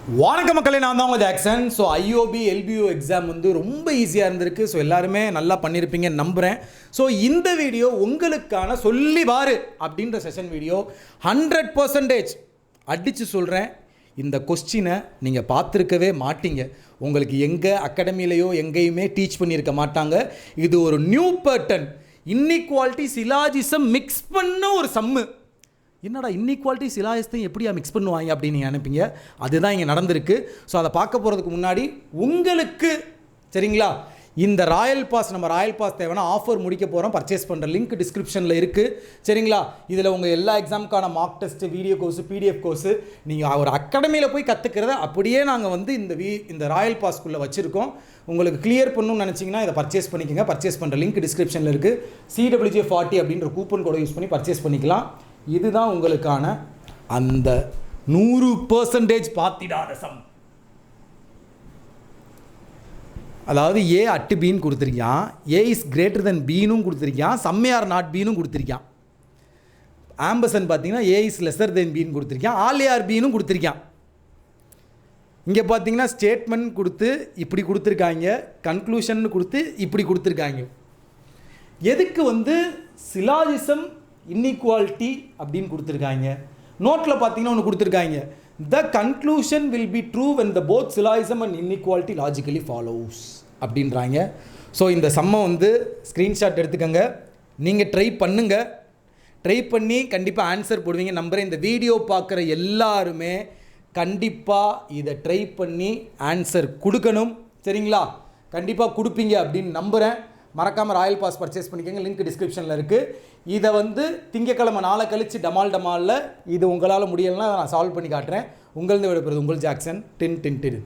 வணக்கம் மக்களே, நான் தான் உங்கள் ஜாக்சன். ஸோ ஐஓபி எல்பிஓ எக்ஸாம் வந்து ரொம்ப ஈஸியாக இருந்திருக்கு. ஸோ எல்லாருமே நல்லா பண்ணியிருப்பீங்கன்னு நம்புகிறேன். ஸோ இந்த வீடியோ உங்களுக்கான சொல்லி பாரு அப்படின்ற செஷன் வீடியோ 100% அடித்து சொல்கிறேன். இந்த கொஸ்டினை நீங்கள் பார்த்துருக்கவே மாட்டீங்க. உங்களுக்கு எங்கே அகாடமிலையோ எங்கேயுமே டீச் பண்ணியிருக்க மாட்டாங்க. இது ஒரு new pattern, inequality syllogism mix பண்ண ஒரு சம்மு. என்னடா இன்இக்வாலிட்டி சிலாஜிசத்தையும் எப்படியா மிக்ஸ் பண்ணுவாங்க அப்படின்னு நீங்கள் நினைப்பீங்க. அதுதான் இங்கே நடந்திருக்கு. ஸோ அதை பார்க்க போகிறதுக்கு முன்னாடி உங்களுக்கு சரிங்களா, இந்த ராயல் பாஸ், நம்ம ராயல் பாஸ் தேவைன்னா ஆஃபர் முடிக்க போகிறோம். பர்ச்சேஸ் பண்ணுற லிங்க் டிஸ்கிரிப்ஷனில் இருக்குது சரிங்களா. இதில் உங்கள் எல்லா எக்ஸாமுக்கான mark test, video course, PDF course நீங்கள் ஒரு அகாடமியில் போய் கற்றுக்கிறத அப்படியே நாங்கள் வந்து இந்த ராயல் பாஸ்க்குள்ளே வச்சுருக்கோம். உங்களுக்கு கிளியர் பண்ணணும்னு நினச்சிங்கன்னா இதை பர்ச்சேஸ் பண்ணிக்கோங்க. பர்ச்சேஸ் பண்ணுற லிங்க் டிஸ்கிரிப்ஷனில் இருக்குது. CWJ40 அப்படின்ற கூப்பன் கோடை யூஸ் பண்ணி பர்ச்சேஸ் பண்ணிக்கலாம். இதுதான் உங்களுக்கான அந்த 100% பார்த்திடாத சம். அதாவது ஏ அட்டு பின்னு கொடுத்துருக்கான், ஏ இஸ் கிரேட்டர் தென் பின்னும் கொடுத்துருக்கான், சம்மையார் நாட் பின்னும் கொடுத்துருக்கான். ஆம்பசன் பார்த்தீங்கன்னா ஏ இஸ் லெஸர் தென் பின்னு கொடுத்துருக்கான், ஆல் ஏஆர் பின்னும் கொடுத்துருக்கான். இங்கே பார்த்தீங்கன்னா ஸ்டேட்மெண்ட் கொடுத்து இப்படி கொடுத்துருக்காங்க, கன்க்ளூஷன் கொடுத்து இப்படி கொடுத்துருக்காங்க. எதுக்கு வந்து சிலாஜிசம் இன்இக்வாலிட்டி அப்படின்னு கொடுத்துருக்காங்க. நோட்டில் பார்த்தீங்கன்னா ஒன்று கொடுத்துருக்காங்க, the conclusion will be true when the both syllogism and inequality logically follows அப்படின்றாங்க. ஸோ இந்த சம்மை வந்து ஸ்க்ரீன்ஷாட் எடுத்துக்கோங்க. நீங்கள் ட்ரை பண்ணுங்கள். ட்ரை பண்ணி கண்டிப்பாக ஆன்சர் போடுவீங்க நம்புகிறேன். இந்த வீடியோ பார்க்குற எல்லாருமே கண்டிப்பாக இதை ட்ரை பண்ணி ஆன்சர் கொடுக்கணும் சரிங்களா. கண்டிப்பாக கொடுப்பீங்க அப்படின்னு நம்புகிறேன். மறக்காமல் ராயல் பாஸ் பர்ச்சேஸ் பண்ணிக்கோங்க. லிங்க் டிஸ்கிரிப்ஷனில் இருக்குது. இதை வந்து திங்கக்கிழமை நாளை கழித்து டமாலில் இது உங்களால் முடியலைன்னா நான் சால்வ் பண்ணி காட்டுறேன். உங்களது விடப்படுறது உங்கள் ஜாக்சன். டின் டின் டின்.